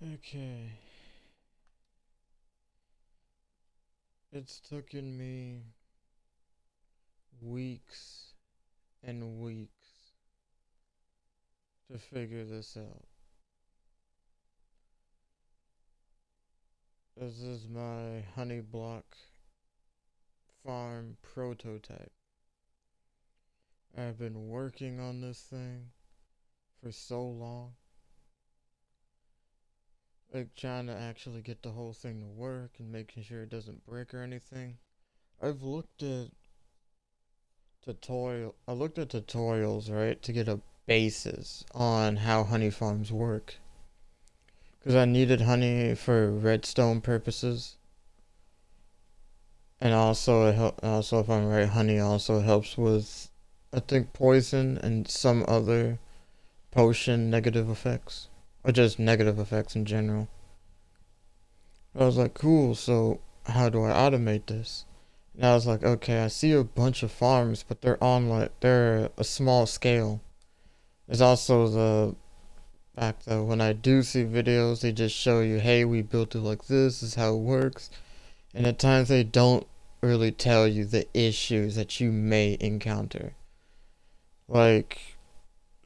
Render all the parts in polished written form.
Okay. It's taken me weeks and weeks to figure this out. This is my honey block farm prototype. I've been working on this thing for so long. Like trying to actually get the whole thing to work and making sure it doesn't break or anything. I've looked at tutorials, right, to get a basis on how honey farms work. Because I needed honey for redstone purposes, and also if I'm right, honey also helps with, I think, poison and some other potion negative effects, or just negative effects in general. I was like, cool. So how do I automate this? And I was like, okay, I see a bunch of farms, but they're a small scale. There's also the fact that when I do see videos, they just show you, hey, we built it like this is how it works. And at times they don't really tell you the issues that you may encounter. Like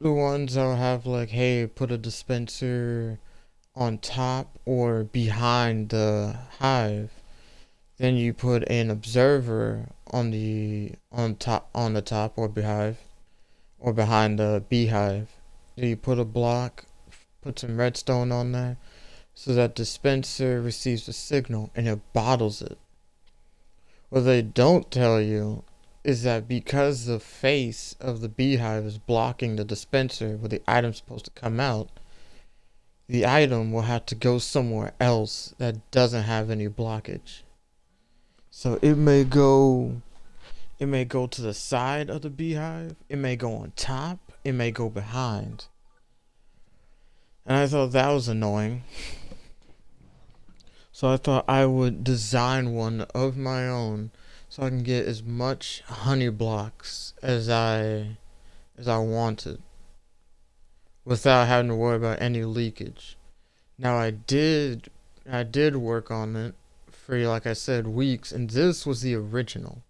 the ones that'll have like, hey, put a dispenser on top or behind the hive. Then you put an observer on the top or behind the beehive. Then you put a block, put some redstone on there, so that dispenser receives a signal and it bottles it. What they don't tell you is that because the face of the beehive is blocking the dispenser where the item's supposed to come out, the item will have to go somewhere else that doesn't have any blockage. So it may go to the side of the beehive, it may go on top, it may go behind. And I thought that was annoying. So I thought I would design one of my own so I can get as much honey blocks as I wanted without having to worry about any leakage. Now I did work on it for, like I said, weeks, and this was the original.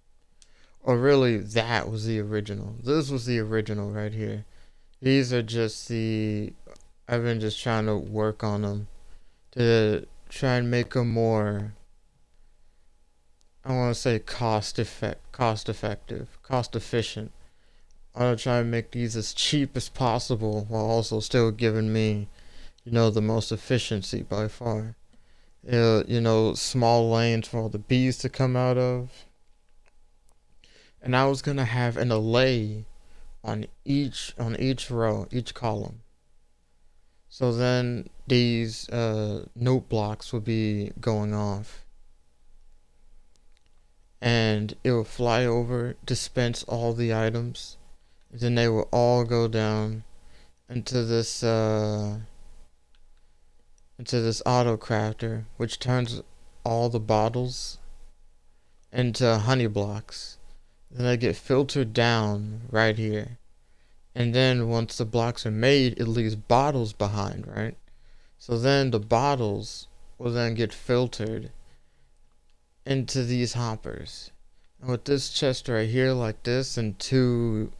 Or really that was the original. This was the original right here. These are just the I've been just trying to work on them to try and make them more, I want to say, cost efficient. I want to try and make these as cheap as possible while also still giving me, the most efficiency by far. Small lanes for all the bees to come out of. And I was gonna have an allay on each row, each column. So then these note blocks would be going off, and it will fly over, dispense all the items, and then they will all go down into this auto crafter, which turns all the bottles into honey blocks. Then they get filtered down right here. And then once the blocks are made, it leaves bottles behind, right? So then the bottles will then get filtered into these hoppers. And with this chest right here, like this, and two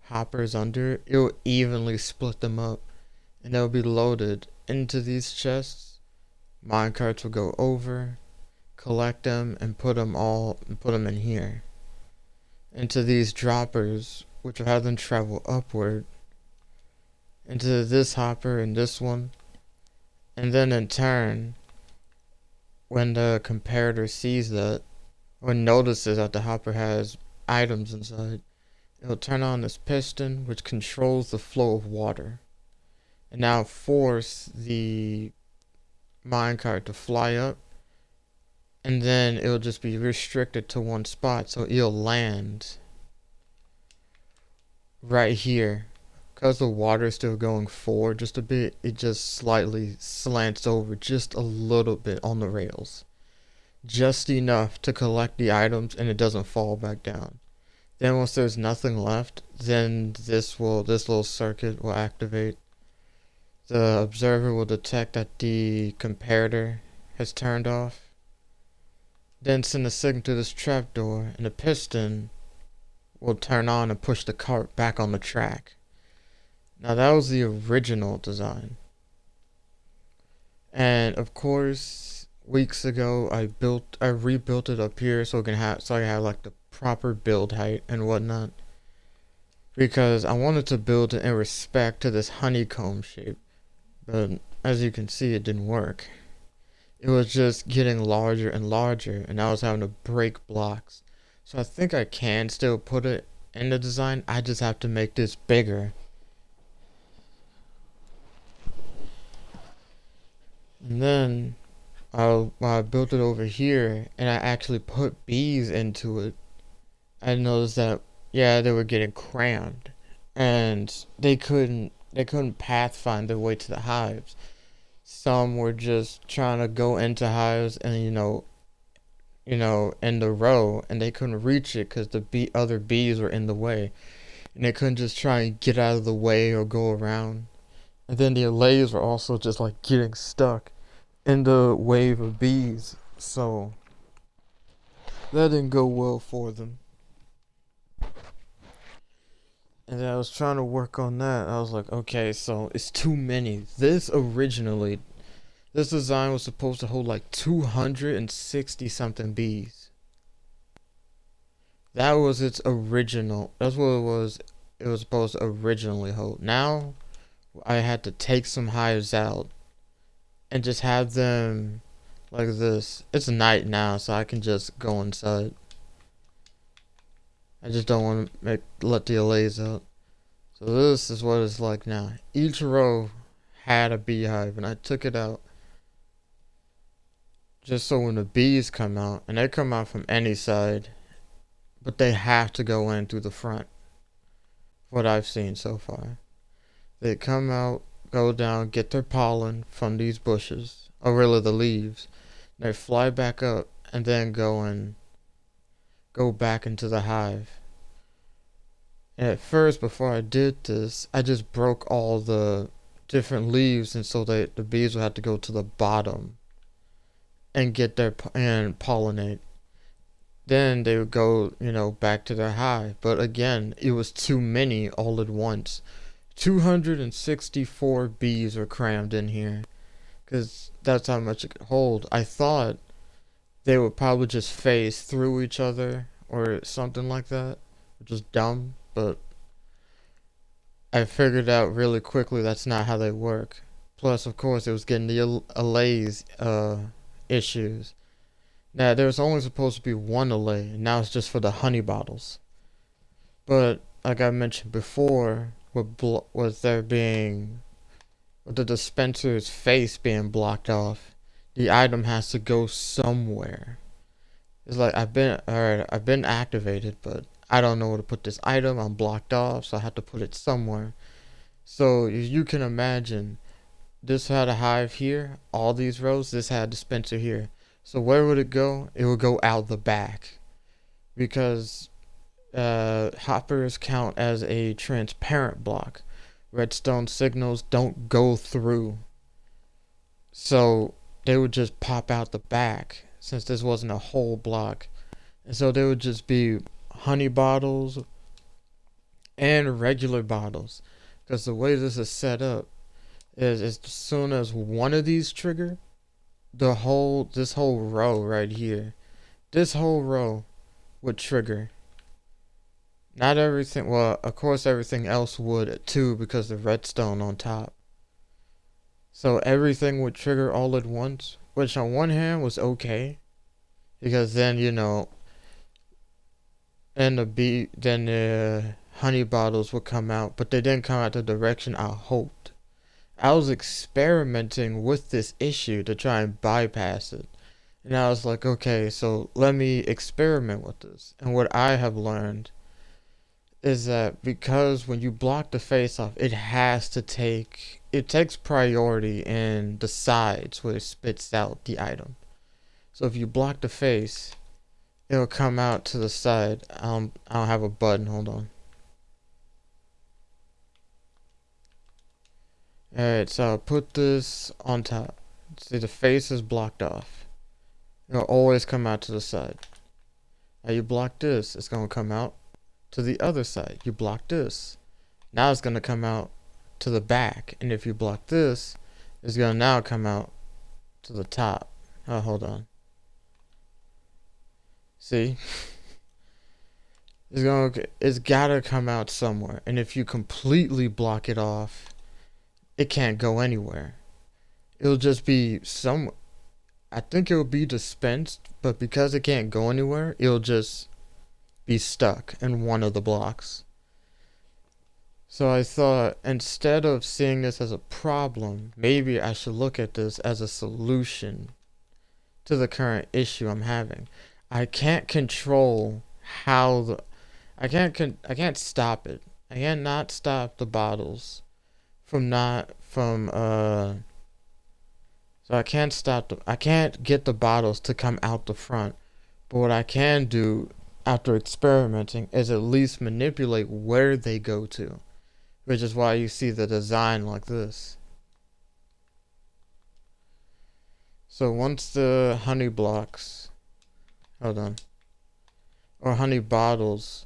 hoppers under it, will evenly split them up. And they'll be loaded into these chests. Minecarts will go over, collect them, and put them in here. Into these droppers, which will have them travel upward into this hopper and this one. And then in turn, when the comparator sees that, or notices that the hopper has items inside, it'll turn on this piston, which controls the flow of water. And now force the minecart to fly up, and then it'll just be restricted to one spot, so it'll land right here. Because the water is still going forward just a bit, it just slightly slants over just a little bit on the rails. Just enough to collect the items and it doesn't fall back down. Then once there's nothing left, then this little circuit will activate. the observer will detect that the comparator has turned off, then send a signal to this trapdoor, and the piston will turn on and push the cart back on the track. Now that was the original design. And of course, weeks ago I rebuilt it up here so I have like the proper build height and whatnot. Because I wanted to build it in respect to this honeycomb shape. But as you can see, it didn't work. It was just getting larger and larger, and I was having to break blocks. So I think I can still put it in the design. I just have to make this bigger. And then I built it over here, and I actually put bees into it. I noticed that, yeah, they were getting crammed, and they couldn't path find their way to the hives. Some were just trying to go into hives, and in the row, and they couldn't reach it because the other bees were in the way, and they couldn't just try and get out of the way or go around. And then the allays were also just like getting stuck in the wave of bees, so that didn't go well for them. And then I was trying to work on that. I was like, okay, so it's too many. This design was supposed to hold like 260 something bees. That was its original. That's what it was. It was supposed to originally hold. Now, I had to take some hives out and just have them like this. It's night now, so I can just go inside. I just don't want to let the allays out. So this is what it's like now. Each row had a beehive, and I took it out just so when the bees come out, and they come out from any side, but they have to go in through the front. What I've seen so far, they come out, go down, get their pollen from these bushes, or really the leaves. They fly back up, and then go back into the hive. And at first, before I did this, I just broke all the different leaves, and so the bees would have to go to the bottom and get their and pollinate. Then they would go, back to their hive. But again, it was too many all at once. 264 bees were crammed in here, because that's how much it could hold. I thought they would probably just phase through each other or something like that, which is dumb, but I figured out really quickly that's not how they work. Plus, of course, it was getting the allays issues. Now, there was only supposed to be one allay, and now it's just for the honey bottles. But, like I mentioned before, with the dispenser's face being blocked off, the item has to go somewhere. It's like I've been activated, but I don't know where to put this item. I'm blocked off, so I have to put it somewhere. So you can imagine, this had a hive here, all these rows. This had a dispenser here. So where would it go? It would go out the back, because hoppers count as a transparent block. Redstone signals don't go through, so they would just pop out the back since this wasn't a whole block. And so there would just be honey bottles and regular bottles, because the way this is set up is as soon as one of these trigger, this whole row right here, this whole row would trigger. Not everything, well, of course everything else would too, because the redstone on top. So everything would trigger all at once, which on one hand was okay, because then then the honey bottles would come out, but they didn't come out the direction I hoped. I was experimenting with this issue to try and bypass it. And I was like, okay, so let me experiment with this. And what I have learned is that because when you block the face off, it takes priority in the sides where it spits out the item. So if you block the face, it'll come out to the side. I'll have a button, hold on. Alright, so I'll put this on top. See, the face is blocked off. It'll always come out to the side. Now you block this, it's gonna come out to the other side. You block this. Now it's gonna come out to the back. And if you block this, it's gonna now come out to the top. Oh, hold on. See? It's gotta come out somewhere. And if you completely block it off, it can't go anywhere. It'll just be I think it'll be dispensed, but because it can't go anywhere, it'll just be stuck in one of the blocks. So I thought, instead of seeing this as a problem, maybe I should look at this as a solution to the current issue I'm having. I can't control I can't stop it. I can't not stop the bottles from so I can't get the bottles to come out the front. But what I can do after experimenting is at least manipulate where they go to, which is why you see the design like this. So once the honey blocks, hold on, or honey bottles,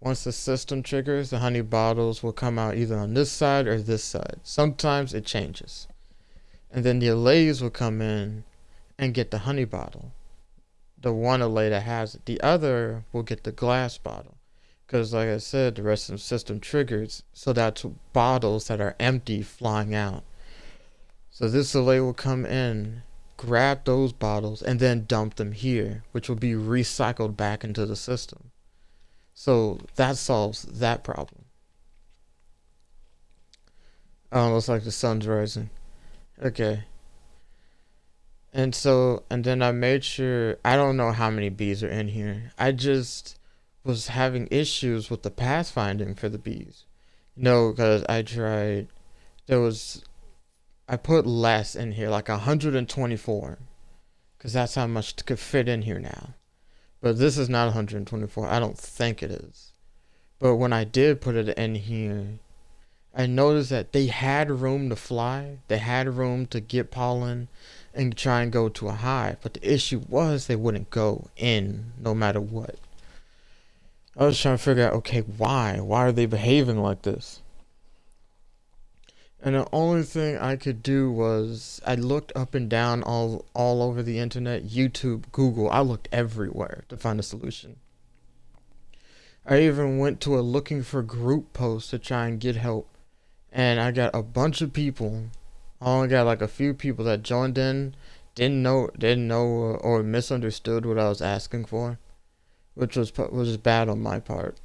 once the system triggers, the honey bottles will come out either on this side or this side. Sometimes it changes. And then the allays will come in and get the honey bottle. The one allay that has it. The other will get the glass bottle. Because like I said, the rest of the system triggers, so that's bottles that are empty flying out. So this allay will come in, grab those bottles, and then dump them here, which will be recycled back into the system. So that solves that problem. Oh, looks like the sun's rising. Okay. And then I made sure, I don't know how many bees are in here. I just was having issues with the pathfinding for the bees. Because I put less in here, like 124. Because that's how much could fit in here now. But this is not 124. I don't think it is. But when I did put it in here, I noticed that they had room to fly. They had room to get pollen and try and go to a hive. But the issue was they wouldn't go in no matter what. I was trying to figure out, okay, why? Why are they behaving like this? And the only thing I could do was I looked up and down all over the internet, YouTube, Google. I looked everywhere to find a solution. I even went to a looking for group post to try and get help. And I got a bunch of people. I only got like a few people that joined in, didn't know or misunderstood what I was asking for, which was bad on my part.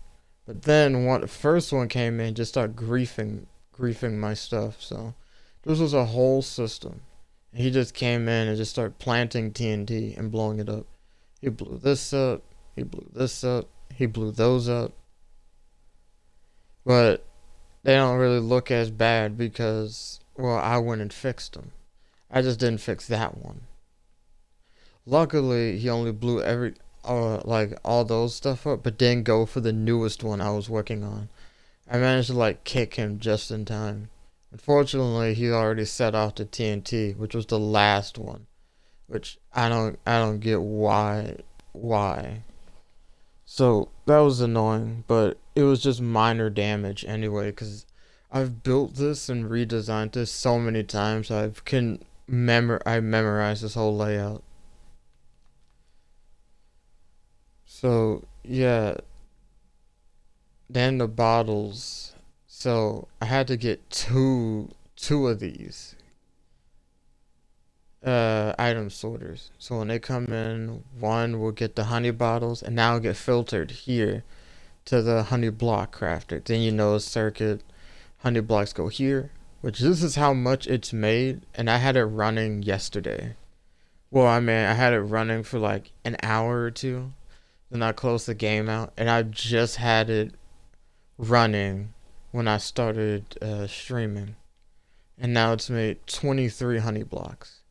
But then the first one came in, just started griefing my stuff. So this was a whole system. And he just came in and just started planting TNT and blowing it up. He blew this up. He blew this up. He blew those up. But they don't really look as bad because, well, I went and fixed them. I just didn't fix that one. Luckily, he only blew all those stuff up, but didn't go for the newest one I was working on. I managed to kick him just in time. Unfortunately, he already set off the TNT, which was the last one, which I don't get why. So that was annoying, but it was just minor damage anyway, because I've built this and redesigned this so many times. I memorized this whole layout. So yeah, then the bottles. So I had to get two of these item sorters. So when they come in, one will get the honey bottles, and now it'll get filtered here to the honey block crafter. Then circuit honey blocks go here, which this is how much it's made, and I had it running yesterday. Well, I mean, I had it running for like an hour or two, then I closed the game out, and I just had it running when I started streaming, and now it's made 23 honey blocks.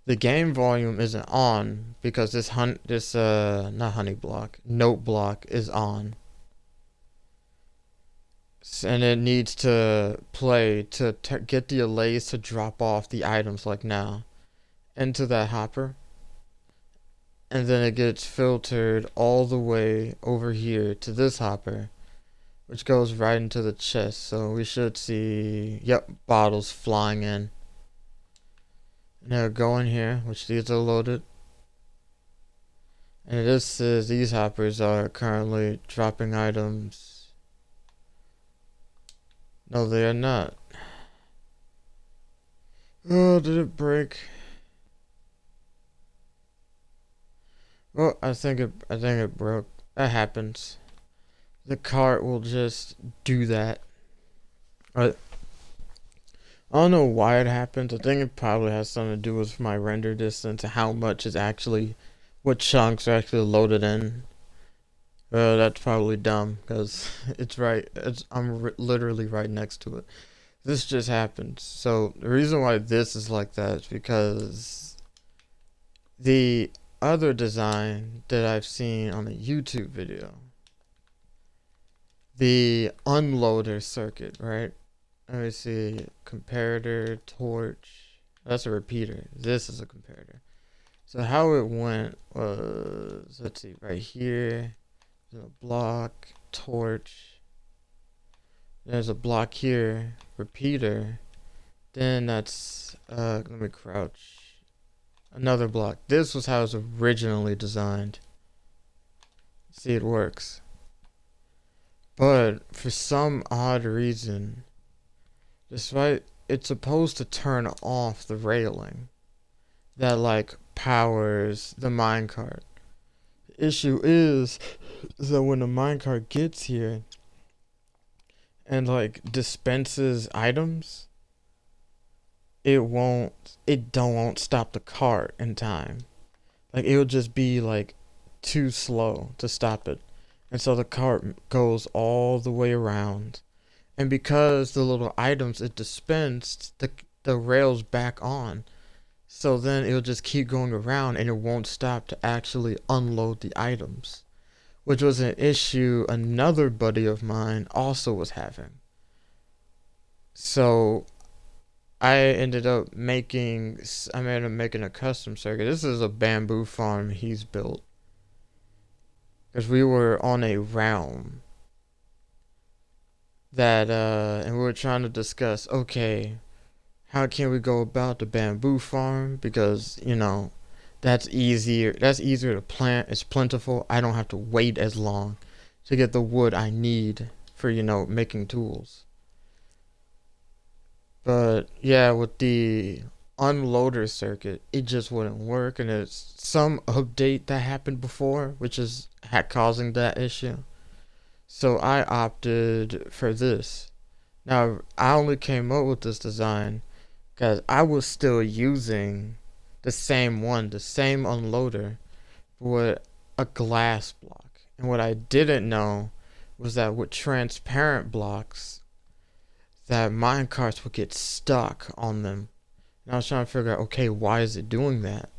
The game volume isn't on because not honey block, note block is on. And it needs to play to get the allays to drop off the items like now into that hopper, and then it gets filtered all the way over here to this hopper, which goes right into the chest. So we should see, yep, bottles flying in. Now go in here, which these are loaded. And this says these hoppers are currently dropping items. No, they are not. Oh, did it break? Oh, I think it broke. That happens. The cart will just do that. I don't know why it happens. I think it probably has something to do with my render distance and how much is actually, what chunks are actually loaded in. That's probably dumb because it's right. I'm literally right next to it. This just happened. So the reason why this is like that is because the other design that I've seen on a YouTube video, the unloader circuit, right? Let me see. Comparator, torch. That's a repeater. This is a comparator. So how it went was, let's see, right here. There's a block, torch. There's a block here, repeater. Then that's, let me crouch. Another block. This was how it was originally designed. See, it works. But for some odd reason, despite it's supposed to turn off the railing that like powers the minecart. The issue is that when the minecart gets here and like dispenses items, it won't stop the cart in time. Like it'll just be like too slow to stop it. And so the cart goes all the way around. And because the little items it dispensed, the rail's back on. So then it'll just keep going around and it won't stop to actually unload the items. Which was an issue another buddy of mine also was having. So I ended up making a custom circuit. This is a bamboo farm he's built. Because we were on a realm that, and we were trying to discuss, okay, how can we go about the bamboo farm? Because, that's easier to plant, it's plentiful, I don't have to wait as long to get the wood I need for, making tools. But, yeah, with the unloader circuit, it just wouldn't work, and it's some update that happened before, which is causing that issue. So I opted for this. Now, I only came up with this design because I was still using the same unloader, with a glass block. And what I didn't know was that with transparent blocks, that minecarts would get stuck on them. And I was trying to figure out, okay, why is it doing that?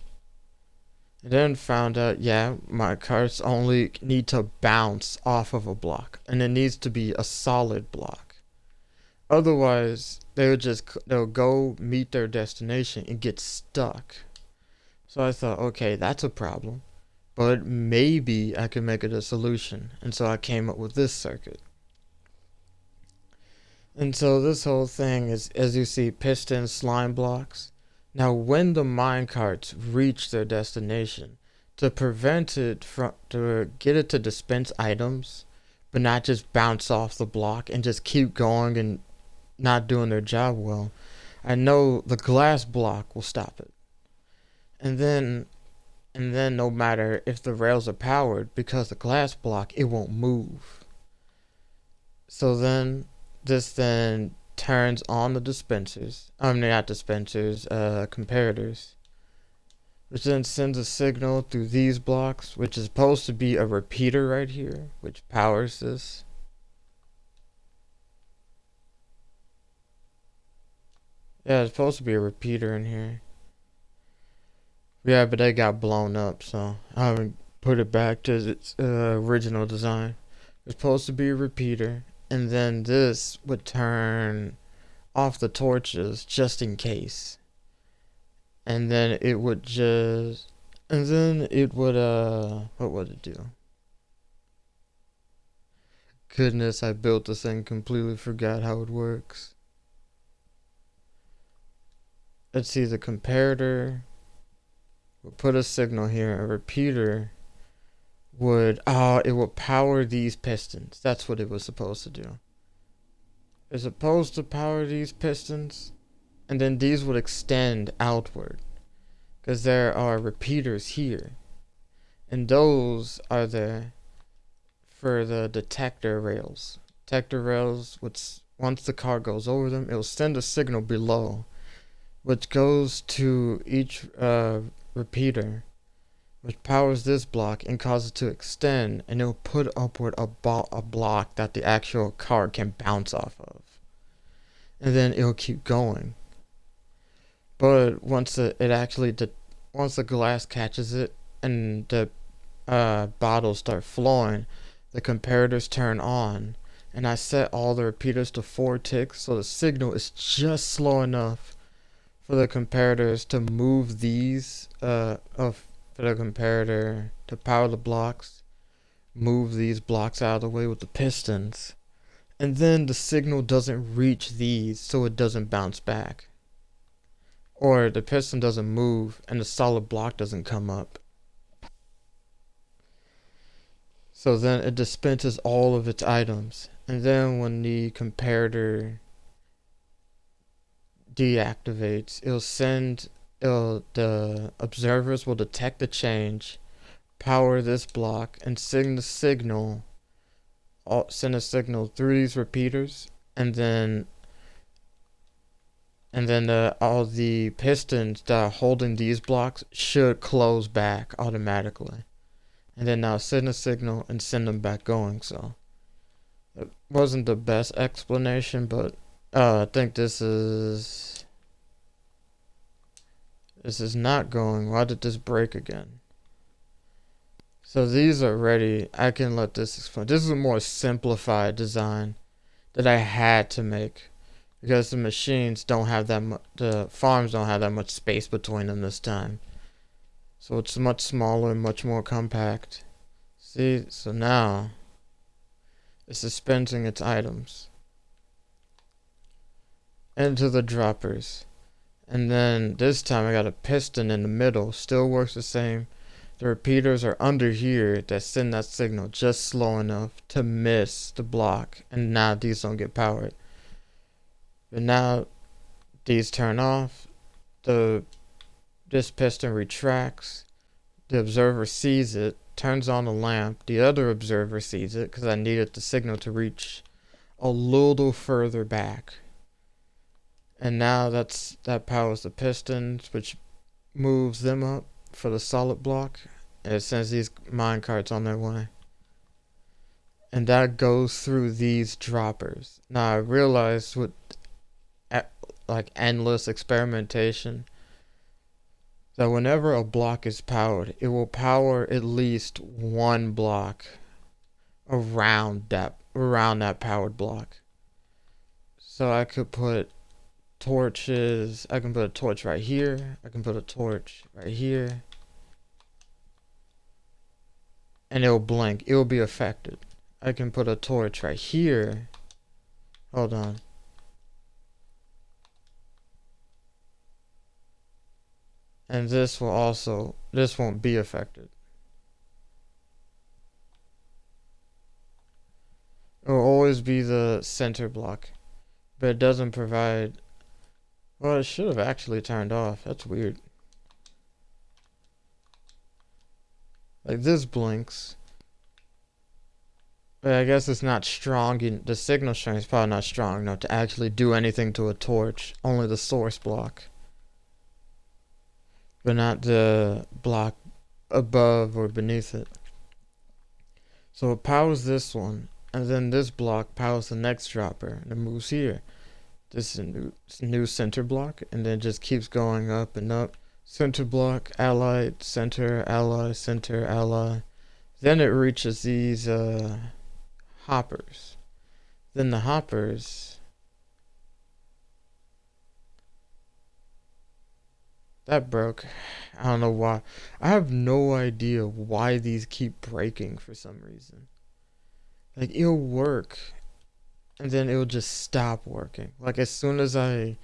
And then found out, yeah, my carts only need to bounce off of a block, and it needs to be a solid block. Otherwise, they'll go meet their destination and get stuck. So I thought, okay, that's a problem, but maybe I can make it a solution. And so I came up with this circuit. And so this whole thing is, as you see, piston slime blocks. Now, when the minecarts reach their destination, to get it to dispense items, but not just bounce off the block and just keep going and not doing their job well, I know the glass block will stop it. And then no matter if the rails are powered, because the glass block, it won't move. So then, this then turns on the dispensers. Not dispensers, comparators. Which then sends a signal through these blocks, which is supposed to be a repeater right here, which powers this. Yeah, it's supposed to be a repeater in here. Yeah, but they got blown up, so I haven't put it back to its original design. It's supposed to be a repeater, and then this would turn off the torches just in case. And then it would just, and then it would, what would it do? Goodness, I built this thing, completely forgot how it works. Let's see, the comparator we'll put a signal here. A repeater would, it will power these pistons. That's what it was supposed to do. It's supposed to power these pistons, and then these would extend outward, because there are repeaters here, and those are there for the detector rails. Detector rails, which once the car goes over them, it will send a signal below, which goes to each repeater, which powers this block and causes it to extend, and it will put upward a block that the actual car can bounce off of, and then it'll keep going. But once once the glass catches it and the bottles start flowing, the comparators turn on, and I set all the repeaters to 4 ticks, so the signal is just slow enough for the comparators to move these for the comparator to power the blocks, move these blocks out of the way with the pistons, and then the signal doesn't reach these, so it doesn't bounce back, or the piston doesn't move and the solid block doesn't come up. So then it dispenses all of its items, and then when the comparator deactivates, the observers will detect the change, power this block, and send a signal through these repeaters, and then all the pistons that are holding these blocks should close back automatically, and then now send a signal and send them back going. So it wasn't the best explanation, but I think this is not going. Why did this break again? So these are ready. I can let this explain. This is a more simplified design that I had to make, because the machines don't have the farms don't have that much space between them this time. So it's much smaller, much more compact. See, so now it's dispensing its items into the droppers. And then this time I got a piston in the middle. Still works the same. The repeaters are under here that send that signal just slow enough to miss the block. And now these don't get powered. But now these turn off. This piston retracts. The observer sees it, turns on the lamp. The other observer sees it, because I needed the signal to reach a little further back. And now that powers the pistons, which moves them up for the solid block, and it sends these mine carts on their way. And that goes through these droppers. Now I realized with like endless experimentation that whenever a block is powered, it will power at least one block around that powered block. So I could put torches. I can put a torch right here. I can put a torch right here. And it will blink. It will be affected. I can put a torch right here. Hold on. And this won't be affected. It will always be the center block. But it doesn't provide. Well, it should have actually turned off. That's weird. Like this blinks. But I guess it's not strong. The signal strength is probably not strong enough to actually do anything to a torch. Only the source block. But not the block above or beneath it. So it powers this one. And then this block powers the next dropper. And it moves here. This is a new center block, and then it just keeps going up and up. Center block, ally, center, ally, center, ally. Then it reaches these hoppers. Then the hoppers, that broke. I don't know why. I have no idea why these keep breaking for some reason. Like, it'll work, and then it'll just stop working. Like, as soon as I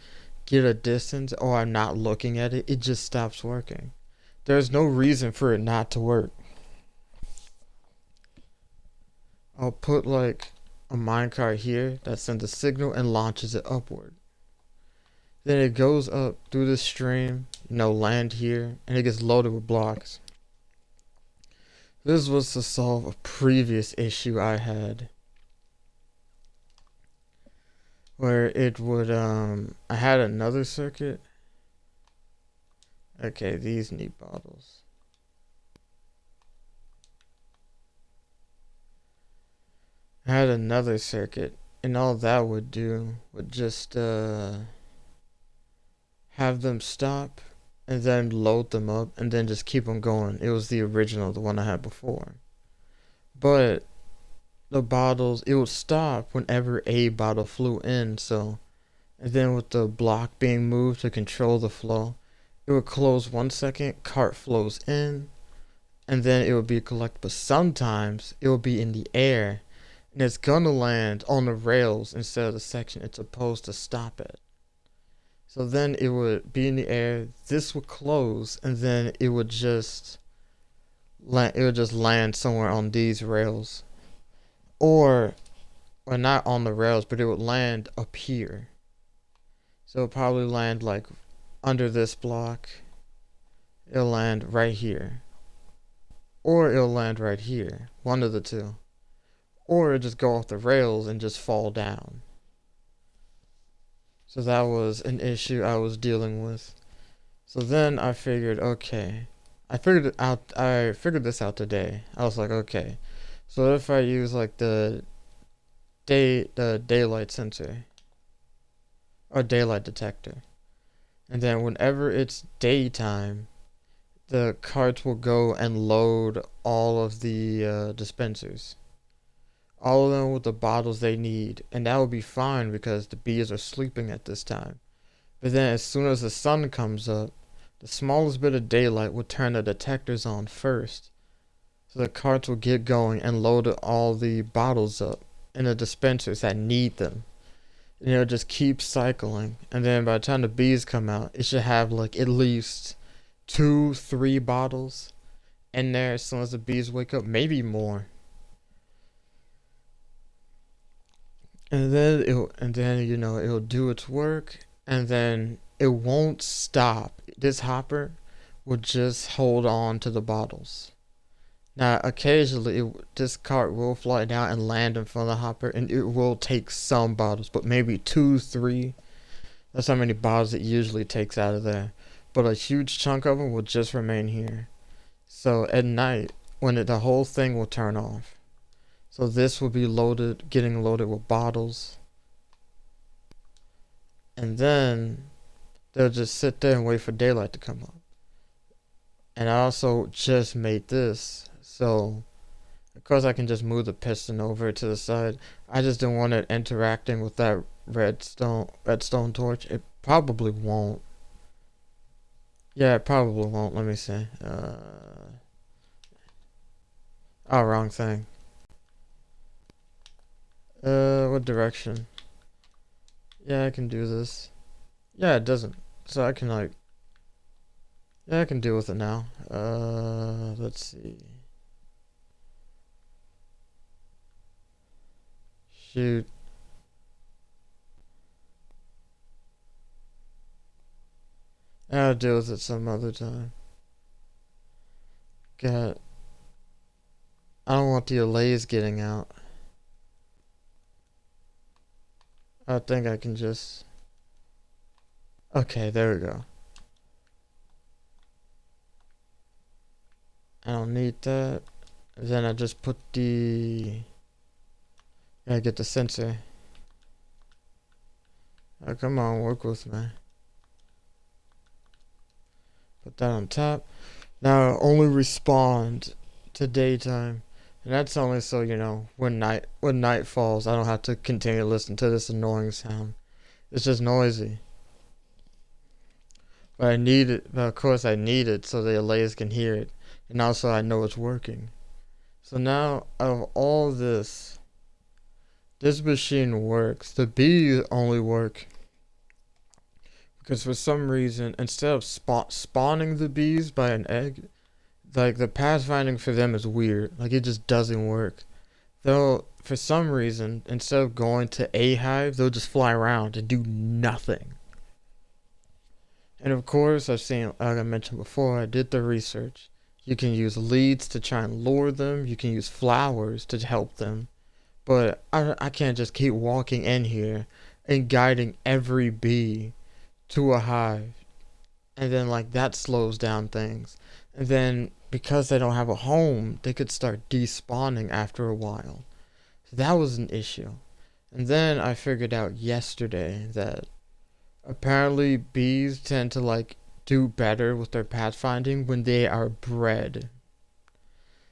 get a distance or I'm not looking at it, it just stops working. There's no reason for it not to work. I'll put like a minecart here that sends a signal and launches it upward. Then it goes up through the stream, land here, and it gets loaded with blocks. This was to solve a previous issue I had, where it would, I had another circuit. Okay, these need bottles. I had another circuit, and all that would do would just, have them stop, and then load them up, and then just keep them going. It was the original, the one I had before. But the bottles, it would stop whenever a bottle flew in, so, and then with the block being moved to control the flow, it would close 1 second, cart flows in, and then it would be collected. But sometimes it would be in the air, and it's gonna land on the rails instead of the section it's supposed to stop at. So then it would be in the air, this would close, and then it would just land somewhere on these rails. Or not on the rails, but it would land up here. So it'll probably land like under this block. It'll land right here. Or it'll land right here. One of the two. Or it'll just go off the rails and just fall down. So that was an issue I was dealing with. So then I figured, okay. I figured this out today. I was like, okay. So if I use like the daylight sensor or daylight detector, and then whenever it's daytime, the carts will go and load all of the dispensers, all of them with the bottles they need, and that will be fine because the bees are sleeping at this time. But then as soon as the sun comes up, the smallest bit of daylight will turn the detectors on first. So the carts will get going and load all the bottles up in the dispensers that need them. And it'll just keep cycling. And then by the time the bees come out, it should have like at least 2-3 bottles in there as soon as the bees wake up, maybe more. And then it'll do its work, and then it won't stop. This hopper will just hold on to the bottles. Now, occasionally, this cart will fly down and land in front of the hopper, and it will take some bottles, but maybe 2-3. That's how many bottles it usually takes out of there. But a huge chunk of them will just remain here. So at night, the whole thing will turn off. So this will be getting loaded with bottles. And then they'll just sit there and wait for daylight to come up. And I also just made this. So, of course, I can just move the piston over to the side. I just didn't want it interacting with that redstone torch. It probably won't. Yeah, it probably won't. Let me see. Oh, wrong thing. What direction? Yeah, I can do this. Yeah, it doesn't. So I can yeah, I can deal with it now. Let's see. Shoot. I'll deal with it some other time. God. I don't want the allays getting out. I think I can just... Okay, there we go. I don't need that. Then I just put gotta get the sensor. Oh, come on, work with me. Put that on top. Now only respond to daytime. And that's only so, when night falls, I don't have to continue to listen to this annoying sound. It's just noisy. But I need it, but of course I need it so the LAs can hear it. And also I know it's working. So now, out of all this machine works. The bees only work because for some reason, instead of spawning the bees by an egg, like the pathfinding for them is weird. Like it just doesn't work. They'll, for some reason, instead of going to a hive, they'll just fly around and do nothing. And of course, I've seen, like I mentioned before, I did the research. You can use leads to try and lure them. You can use flowers to help them. But I can't just keep walking in here and guiding every bee to a hive. And then, like, that slows down things. And then, because they don't have a home, they could start despawning after a while. So that was an issue. And then I figured out yesterday that apparently bees tend to, like, do better with their pathfinding when they are bred.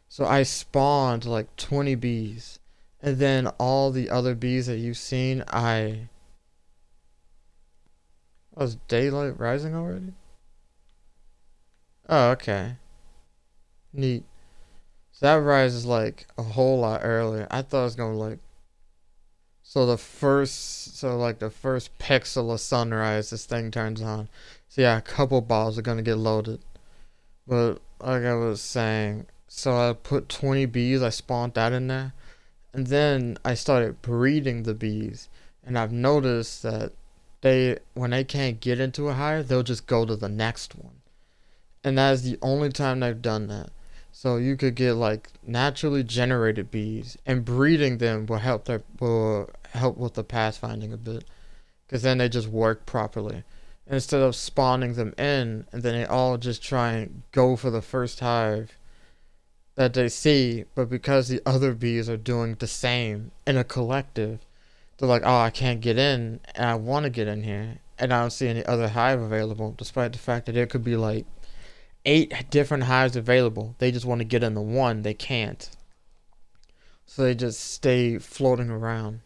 So I spawned like 20 bees. And then all the other bees that you've seen, was daylight rising already? Oh, okay. Neat. So that rises like a whole lot earlier. I thought it was gonna like the first pixel of sunrise this thing turns on. So yeah, a couple balls are gonna get loaded. But like I was saying, so I put 20 bees, I spawned that in there. And then I started breeding the bees. And I've noticed that when they can't get into a hive, they'll just go to the next one. And that is the only time they've done that. So you could get like naturally generated bees, and breeding them will help with the pathfinding a bit, because then they just work properly. Instead of spawning them in, and then they all just try and go for the first hive that they see, but because the other bees are doing the same in a collective, they're like, oh, I can't get in, and I want to get in here, and I don't see any other hive available, despite the fact that there could be like 8 different hives available. They just want to get in the one, they can't. So they just stay floating around.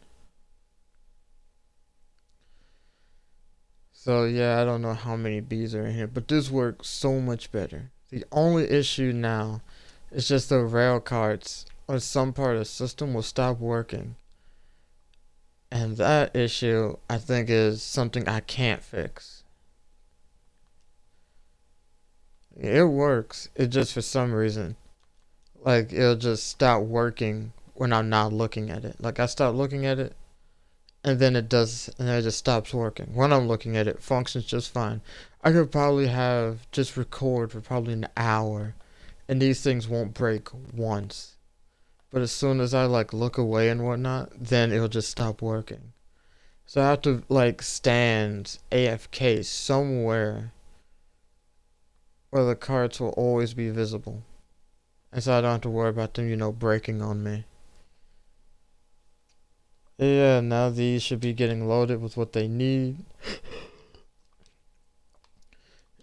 So yeah, I don't know how many bees are in here, but this works so much better. The only issue now is just the rail carts or some part of the system will stop working. And that issue, I think, is something I can't fix. It works. It just, for some reason, like, it'll just stop working when I'm not looking at it. Like, I stop looking at it, and then it just stops working. When I'm looking at it, it functions just fine. I could probably just record for probably an hour, and these things won't break once. But as soon as I, like, look away and whatnot, then it'll just stop working. So I have to, like, stand AFK somewhere where the carts will always be visible. And so I don't have to worry about them, breaking on me. Yeah, now these should be getting loaded with what they need.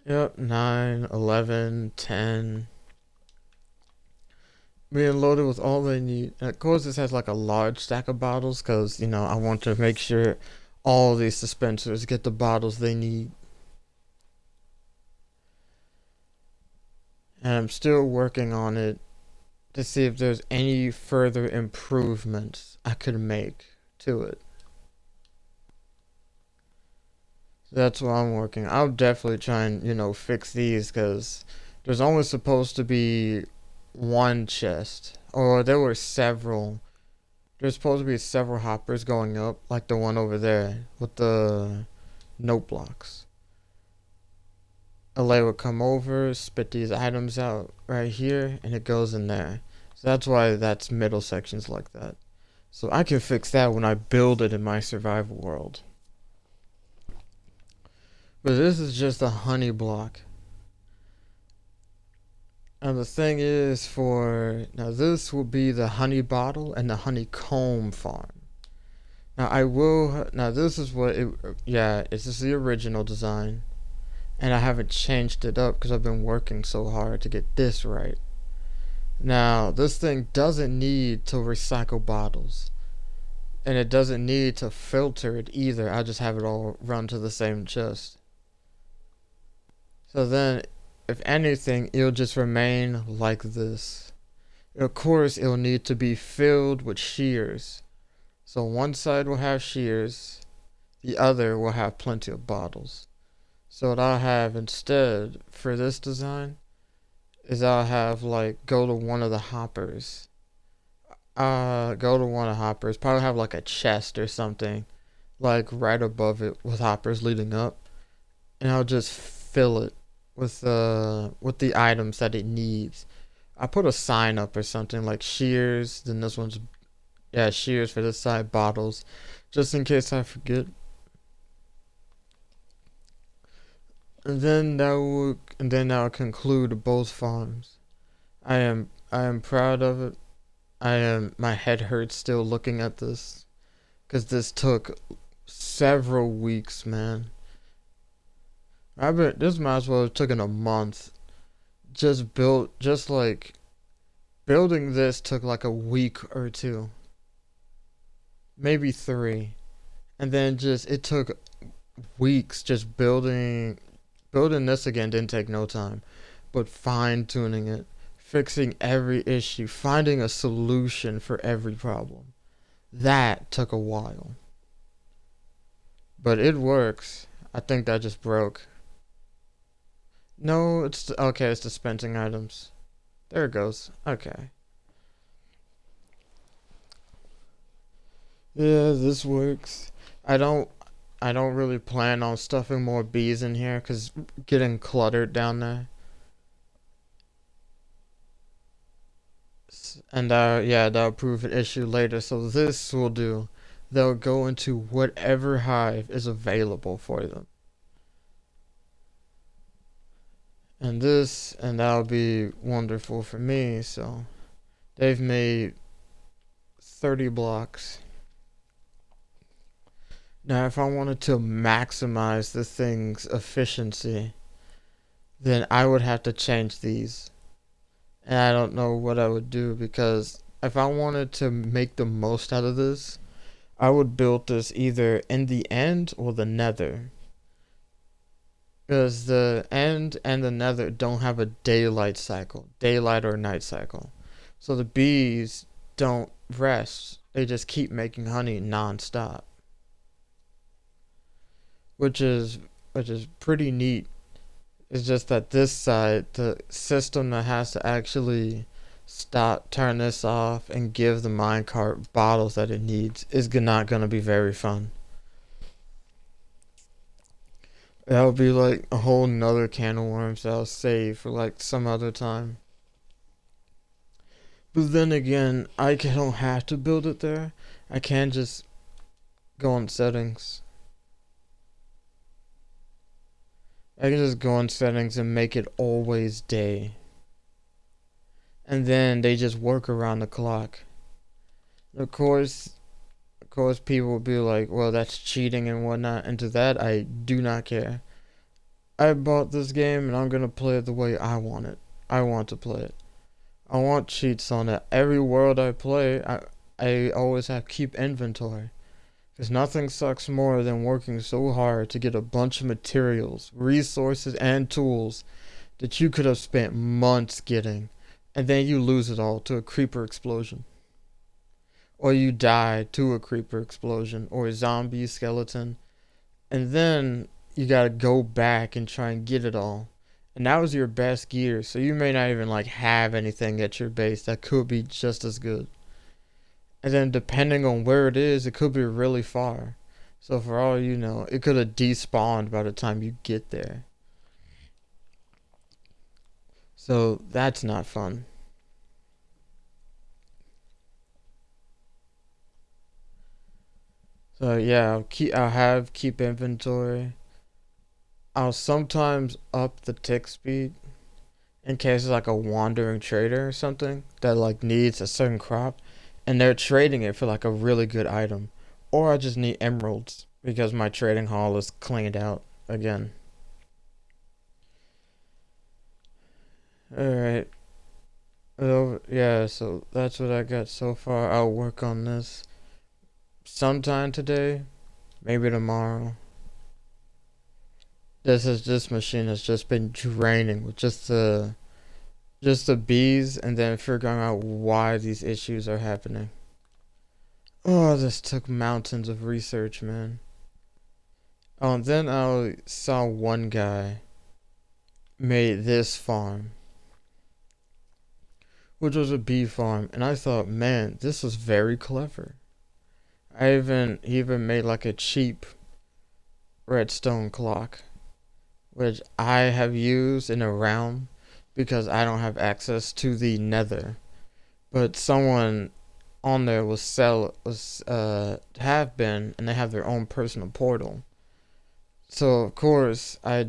Yep, 9, 11, 10. Being loaded with all they need. And of course, this has like a large stack of bottles because, I want to make sure all these dispensers get the bottles they need. And I'm still working on it to see if there's any further improvements I could make to it. So that's what I'm working. I'll definitely try and, fix these because there's only supposed to be one chest. Or there were several. There's supposed to be several hoppers going up, like the one over there with the note blocks. LA would come over, spit these items out right here, and it goes in there. So that's why that's middle sections like that. So I can fix that when I build it in my survival world. But this is just a honey block. And the thing is now this will be the honey bottle and the honeycomb farm. Now this is this is the original design. And I haven't changed it up because I've been working so hard to get this right. Now, this thing doesn't need to recycle bottles. And it doesn't need to filter it either. I just have it all run to the same chest. So then, if anything, it'll just remain like this. Of course, it'll need to be filled with shears. So one side will have shears, the other will have plenty of bottles. So what I'll have instead for this design is I'll have like go to one of the hoppers. Go to one of the hoppers. Probably have like a chest or something, like right above it with hoppers leading up, and I'll just fill it with the items that it needs. I put a sign up or something like shears. Then this one's yeah shears for this side, bottles, just in case I forget. And then I'll conclude both farms. I am proud of it. I am my head hurts still looking at this because this took several weeks, man. I bet this might as well have taken a month. Just like building this took like a week or two, maybe three, and then just it took weeks just building this again didn't take no time, but fine tuning it, fixing every issue, finding a solution for every problem. That took a while. But it works. I think that just broke. No, okay, it's dispensing items. There it goes. Okay. Yeah, this works. I don't I don't really plan on stuffing more bees in here cuz getting cluttered down there. And yeah, that'll prove an issue later. So this will do. They'll go into whatever hive is available for them. And that'll be wonderful for me. So they've made 30 blocks. Now, if I wanted to maximize the thing's efficiency, then I would have to change these. And I don't know what I would do because if I wanted to make the most out of this, I would build this either in the end or the nether. Because the end and the nether don't have a daylight cycle, daylight or night cycle. So the bees don't rest. They just keep making honey non-stop, which is which is pretty neat. It's just that this side, the system that has to actually turn this off, and give the minecart bottles that it needs is not gonna be very fun. That would be like a whole nother can of worms that I'll save for like some other time. But then again, don't have to build it there. I can just go on settings. I can just go on settings and make it always day. And then they just work around the clock. Of course, people will be like, well, that's cheating and whatnot. And to that, I do not care. I bought this game and I'm gonna play it the way I want it. I want to play it. I want cheats on it. Every world I play, I always have keep inventory. Because nothing sucks more than working so hard to get a bunch of materials, resources, and tools that you could have spent months getting, and then you lose it all to a creeper explosion. Or you die to a creeper explosion, or a zombie skeleton, and then you gotta go back and try and get it all. And that was your best gear, so you may not even like have anything at your base that could be just as good. And then depending on where it is, it could be really far. So for all you know, it could have despawned by the time you get there. So that's not fun. So yeah, I'll have keep inventory. I'll sometimes up the tick speed in case it's like a wandering trader or something that like needs a certain crop and they're trading it for like a really good item. Or I just need emeralds because my trading hall is cleaned out again. Alright. Yeah, so that's what I got so far. I'll work on this sometime today, maybe tomorrow. This machine has just been draining with just the bees and then figuring out why these issues are happening. Oh, this took mountains of research, man. Oh, and then I saw one guy made this farm, which was a bee farm, and I thought, man, this was very clever. He even made like a cheap redstone clock, which I have used in a realm because I don't have access to the nether. But someone on there was have been, and they have their own personal portal. So of course I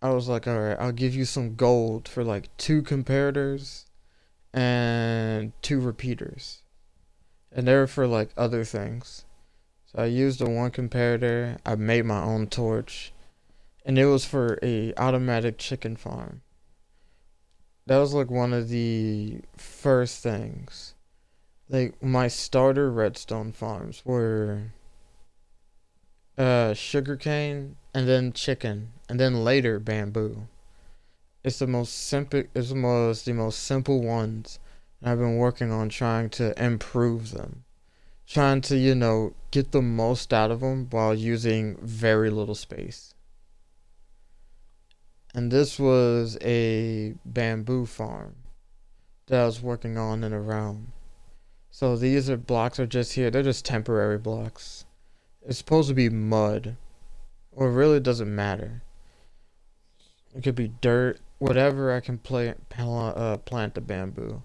was like, alright, I'll give you some gold for like 2 comparators and 2 repeaters. And they're for like other things. So I used the 1 comparator, I made my own torch, and it was for a automatic chicken farm. That was like one of the first things. Like my starter redstone farms were sugarcane and then chicken and then later bamboo. It's the most simple ones. And I've been working on trying to improve them. Trying to, get the most out of them while using very little space. And this was a bamboo farm that I was working on in a realm. So blocks are just here. They're just temporary blocks. It's supposed to be mud. Or it really doesn't matter. It could be dirt, whatever I can plant the bamboo.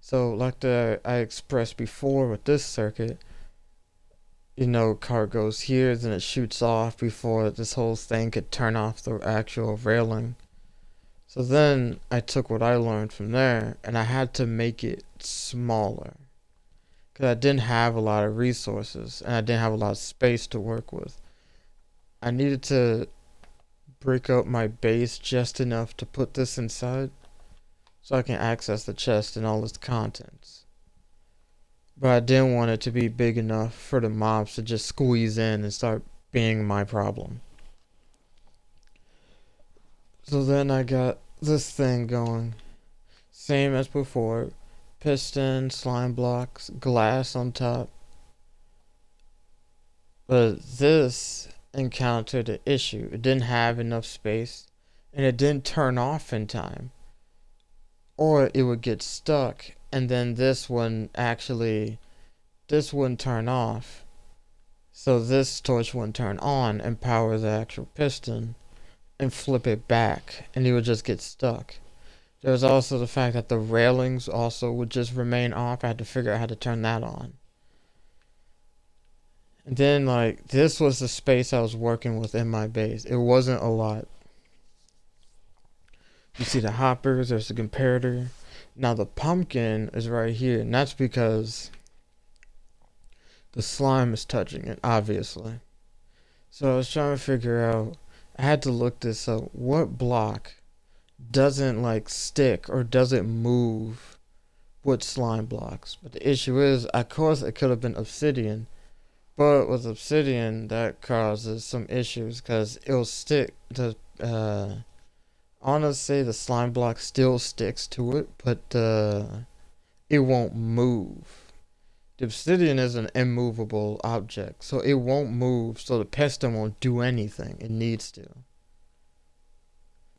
So like I expressed before with this circuit, car goes here, then it shoots off before this whole thing could turn off the actual railing. So then I took what I learned from there and I had to make it smaller. Because I didn't have a lot of resources and I didn't have a lot of space to work with. I needed to break up my base just enough to put this inside so I can access the chest and all its contents. But I didn't want it to be big enough for the mobs to just squeeze in and start being my problem. So then I got this thing going. Same as before. Piston, slime blocks, glass on top. But this encountered an issue. It didn't have enough space and it didn't turn off in time. Or it would get stuck and then this wouldn't turn off. So this torch wouldn't turn on and power the actual piston and flip it back and it would just get stuck. There was also the fact that the railings also would just remain off. I had to figure out how to turn that on. And then this was the space I was working with in my base. It wasn't a lot. You see the hoppers, there's the comparator. Now the pumpkin is right here, and that's because the slime is touching it, obviously. So I was trying to figure out, I had to look this up, what block doesn't stick or doesn't move with slime blocks. But the issue is, of course it could have been obsidian, but with obsidian that causes some issues because it'll stick to honestly the slime block still sticks to it, but it won't move. The obsidian is an immovable object, so it won't move, so the piston won't do anything it needs to.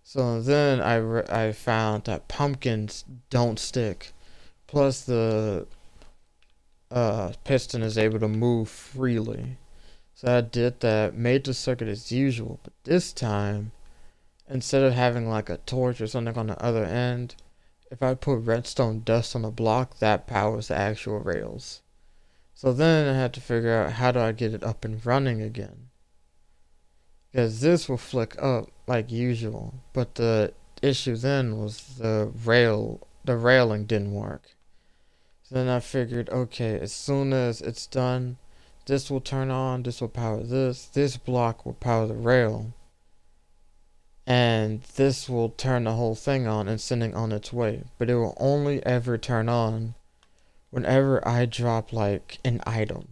So then I found that pumpkins don't stick. Plus the piston is able to move freely. So I did that, made the circuit as usual, but this time, instead of having like a torch or something on the other end, if I put redstone dust on the block, that powers the actual rails. So then I had to figure out how do I get it up and running again. Because this will flick up like usual, but the issue then was the railing didn't work. So then I figured, okay, as soon as it's done, this will turn on, this will power this block will power the rail. and this will turn the whole thing on and send it on its way. But it will only ever turn on whenever I drop like an item.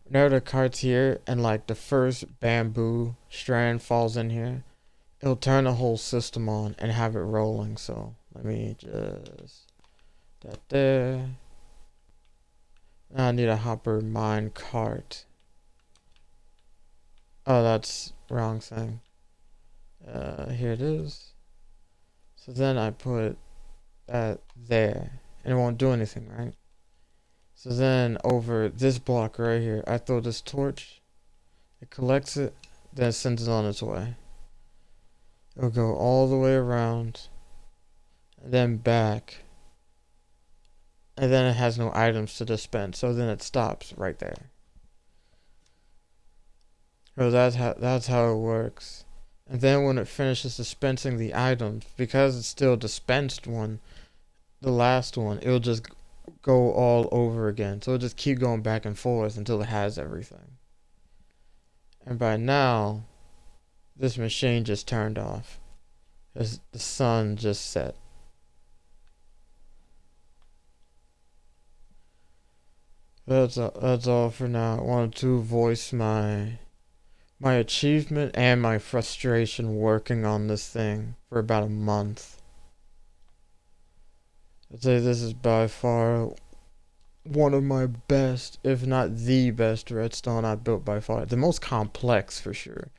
Whenever the cart's here and like the first bamboo strand falls in here, it'll turn the whole system on and have it rolling. So let me just that there. Now I need a hopper mine cart. Oh, that's wrong thing. Here it is. So then I put that there, and it won't do anything, right? So then over this block right here, I throw this torch. It collects it, then it sends it on its way. It'll go all the way around, and then back, and then it has no items to dispense. So then it stops right there. So that's how it works. And then when it finishes dispensing the items, because it's still dispensed one, the last one, it'll just go all over again. So it'll just keep going back and forth until it has everything. And by now, this machine just turned off. The sun just set. That's all for now. I wanted to voice my achievement and my frustration working on this thing for about a month. I'd say this is by far one of my best, if not the best, redstone I've built by far. The most complex for sure.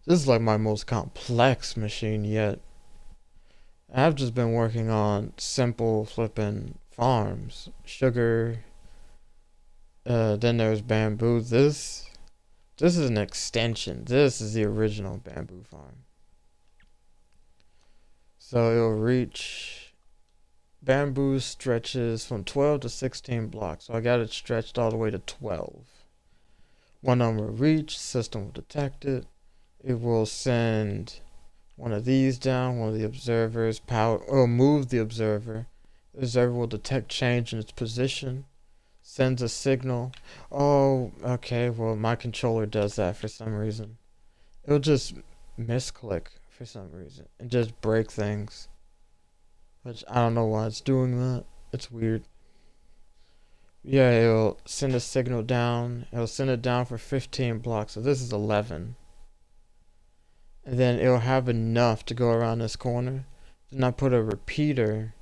This is like my most complex machine yet. I've just been working on simple flipping farms. Sugar. Then there's bamboo. This is an extension. This is the original bamboo farm. So it'll reach, bamboo stretches from 12 to 16 blocks. So I got it stretched all the way to 12. One number will reach, system will detect it. It will send one of these down, one of the observers, or move the observer. The observer will detect change in its position, sends a signal. Oh, okay, well, my controller does that for some reason. It'll just misclick for some reason and just break things. Which I don't know why it's doing that. It's weird. Yeah, it'll send a signal down. It'll send it down for 15 blocks. So this is 11. And then it'll have enough to go around this corner. Then I put a repeater,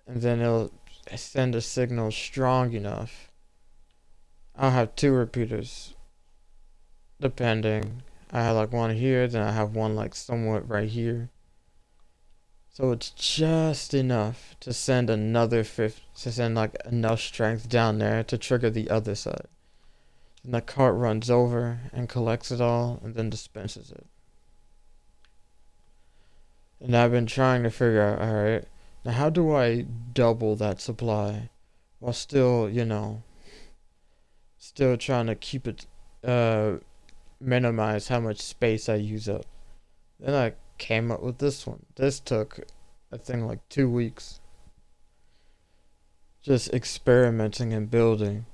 and then it'll send a signal strong enough. I'll have 2 repeaters, depending. I have like one here, then I have one like somewhat right here. So it's just enough to send like enough strength down there to trigger the other side. And the cart runs over and collects it all and then dispenses it. And I've been trying to figure out, alright, now how do I double that supply while still, still trying to keep it, minimize how much space I use up. Then I came up with this one. This took, I think, like 2 weeks. Just experimenting and building.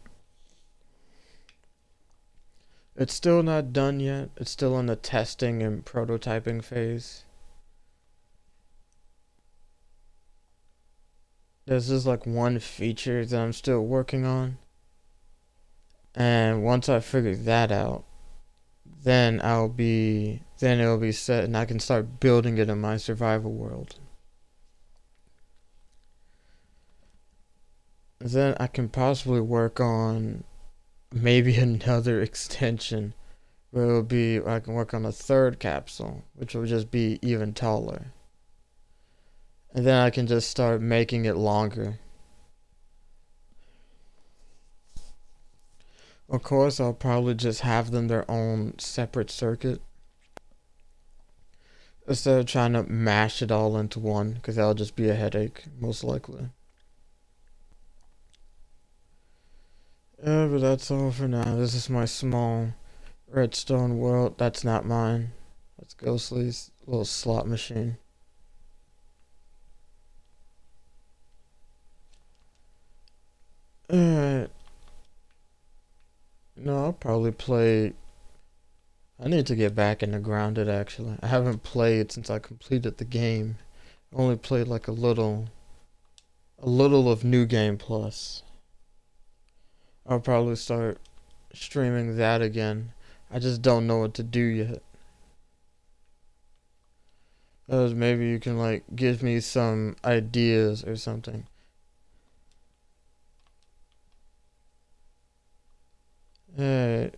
It's still not done yet. It's still in the testing and prototyping phase. There's just like one feature that I'm still working on. And once I figure that out, then it'll be set and I can start building it in my survival world. Then I can possibly work on maybe another extension where I can work on a 3rd capsule, which will just be even taller. And then I can just start making it longer. Of course, I'll probably just have them their own separate circuit, instead of trying to mash it all into one, because that'll just be a headache, most likely. Yeah, but that's all for now. This is my small redstone world. That's not mine. That's Ghostly's little slot machine. Alright. No, I'll probably play I need to get back into Grounded actually. I haven't played since I completed the game. I only played like a little of New Game Plus. I'll probably start streaming that again. I just don't know what to do yet. Maybe you can like give me some ideas or something. Alright.